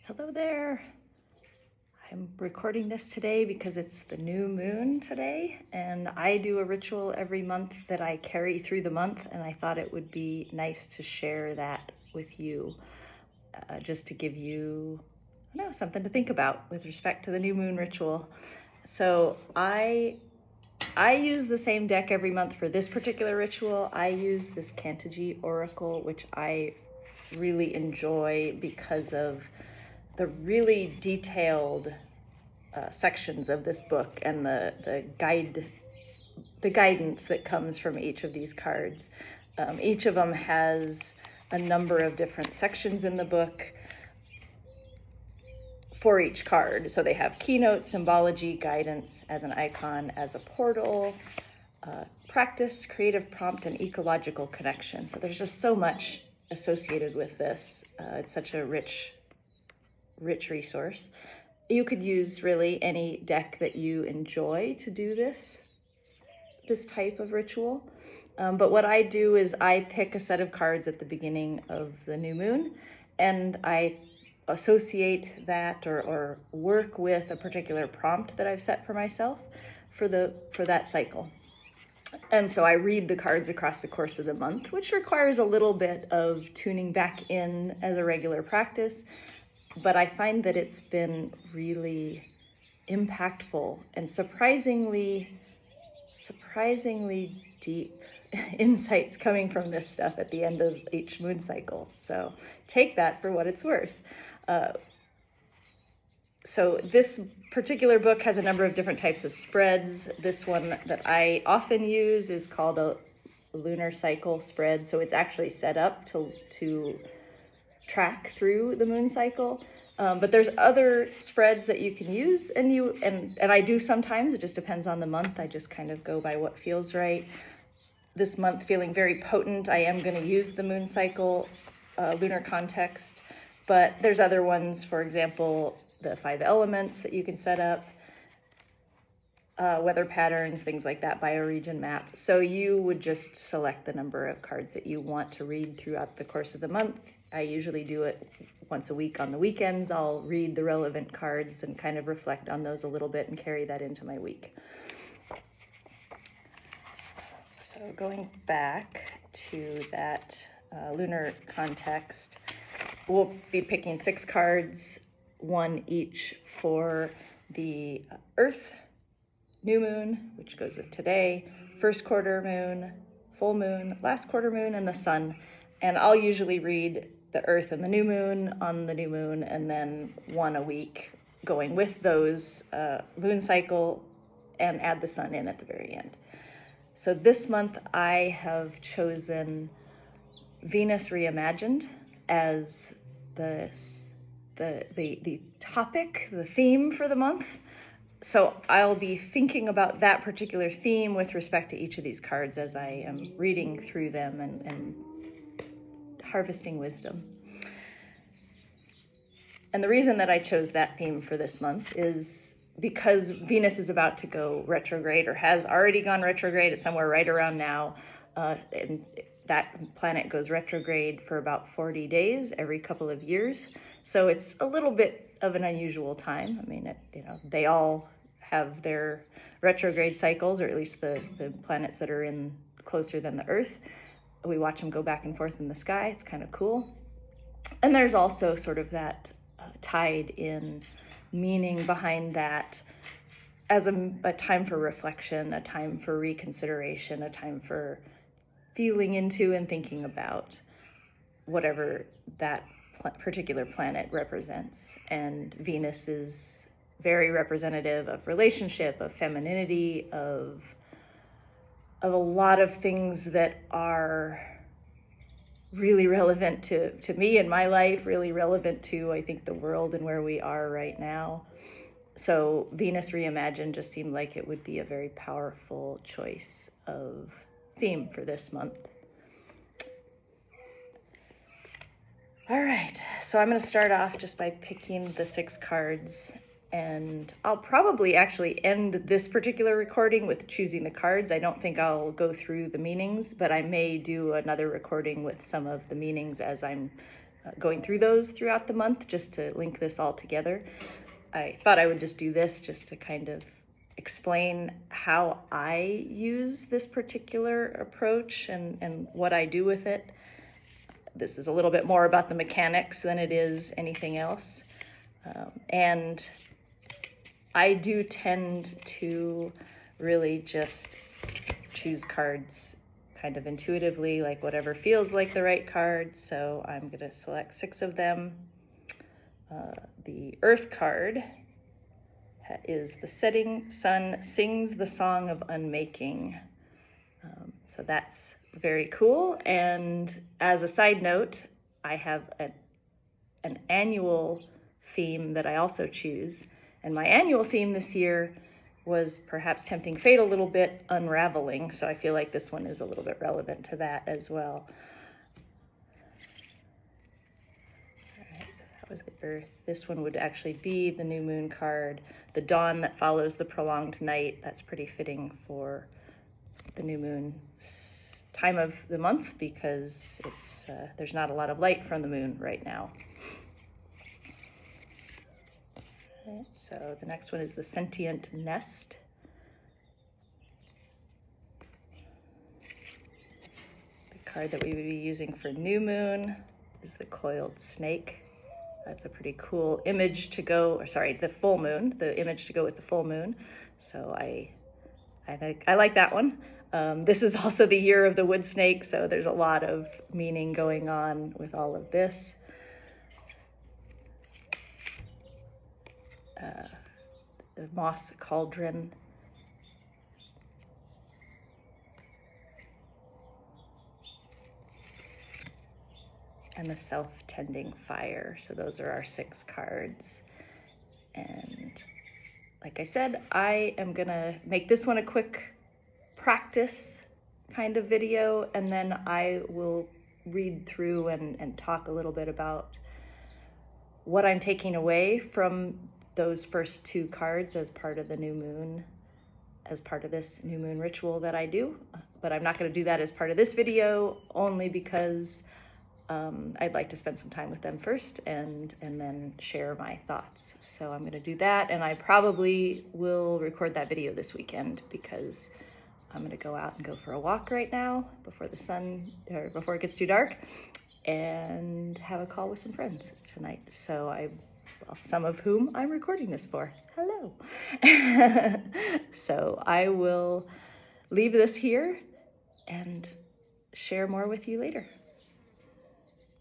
Hello there. I'm recording this today because it's the new moon today, and I do a ritual every month that I carry through the month, and I thought it would be nice to share that with you, just to give you, something to think about with respect to the new moon ritual. So I use the same deck every month for this particular ritual. I use this Kantaji Oracle, which I really enjoy because of the really detailed sections of this book and the guidance that comes from each of these cards. Each of them has a number of different sections in the book for each card. So they have keynote, symbology, guidance as an icon, as a portal, practice, creative prompt, and ecological connection. So there's just so much associated with this. It's such a rich resource. You could use really any deck that you enjoy to do this type of ritual. But what I do is I pick a set of cards at the beginning of the new moon, and I associate that or work with a particular prompt that I've set for myself for that cycle. And so I read the cards across the course of the month, which requires a little bit of tuning back in as a regular practice. But I find that it's been really impactful and surprisingly deep insights coming from this stuff at the end of each moon cycle. So take that for what it's worth. So this particular book has a number of different types of spreads. This one that I often use is called a lunar cycle spread. So it's actually set up to track through the moon cycle. But there's other spreads that you can use, and I do sometimes. It just depends on the month. I just kind of go by what feels right. This month feeling very potent, I am going to use the moon cycle lunar context, but there's other ones, for example, the 5 elements that you can set up, weather patterns, things like that, bioregion map. So you would just select the number of cards that you want to read throughout the course of the month. I usually do it once a week on the weekends. I'll read the relevant cards and kind of reflect on those a little bit and carry that into my week. So going back to that lunar context, we'll be picking 6 cards, one each for the Earth new moon, which goes with today, first quarter moon, full moon, last quarter moon, and the sun. And I'll usually read the Earth and the new moon on the new moon, and then one a week going with those moon cycle, and add the sun in at the very end. So this month I have chosen Venus Reimagined as the topic, the theme for the month. So I'll be thinking about that particular theme with respect to each of these cards as I am reading through them and harvesting wisdom. And the reason that I chose that theme for this month is because Venus is about to go retrograde, or has already gone retrograde. It's somewhere right around now. And that planet goes retrograde for about 40 days every couple of years. So it's a little bit of an unusual time. I mean, they all have their retrograde cycles, or at least the planets that are in closer than the Earth. We watch them go back and forth in the sky. It's kind of cool. And there's also sort of that tied in meaning behind that as a time for reflection, a time for reconsideration, a time for feeling into and thinking about whatever that particular planet represents. And Venus is very representative of relationship, of femininity, of a lot of things that are really relevant to me in my life, really relevant to, I think, the world and where we are right now. So Venus Reimagined just seemed like it would be a very powerful choice of theme for this month. All right, so I'm going to start off just by picking the 6 cards, and I'll probably actually end this particular recording with choosing the cards. I don't think I'll go through the meanings, but I may do another recording with some of the meanings as I'm going through those throughout the month just to link this all together. I thought I would just do this just to kind of explain how I use this particular approach and what I do with it. This is a little bit more about the mechanics than it is anything else. And I do tend to really just choose cards kind of intuitively, like whatever feels like the right card. So I'm going to select 6 of them. The Earth card is the setting sun sings the song of unmaking. So that's very cool. And as a side note, I have an annual theme that I also choose. And my annual theme this year was perhaps tempting fate a little bit, unraveling. So I feel like this one is a little bit relevant to that as well. All right, so that was the Earth. This one would actually be the new moon card, the dawn that follows the prolonged night. That's pretty fitting for the new moon time of the month because it's there's not a lot of light from the moon right now. Right, so the next one is the Sentient Nest. The card that we would be using for new moon is the Coiled Snake. That's a pretty cool image to go, or sorry, the full moon, the image to go with the full moon. So I like that one. This is also the year of the wood snake, so there's a lot of meaning going on with all of this. The Moss Cauldron. And the Self-Tending Fire. So those are our 6 cards. And like I said, I am gonna make this one a quick practice kind of video, and then I will read through and talk a little bit about what I'm taking away from those first 2 cards as part of the new moon, as part of this new moon ritual that I do. But I'm not going to do that as part of this video, only because I'd like to spend some time with them first and then share my thoughts. So I'm going to do that, and I probably will record that video this weekend because I'm going to go out and go for a walk right now before before it gets too dark, and have a call with some friends tonight. So some of whom I'm recording this for. Hello. So I will leave this here and share more with you later.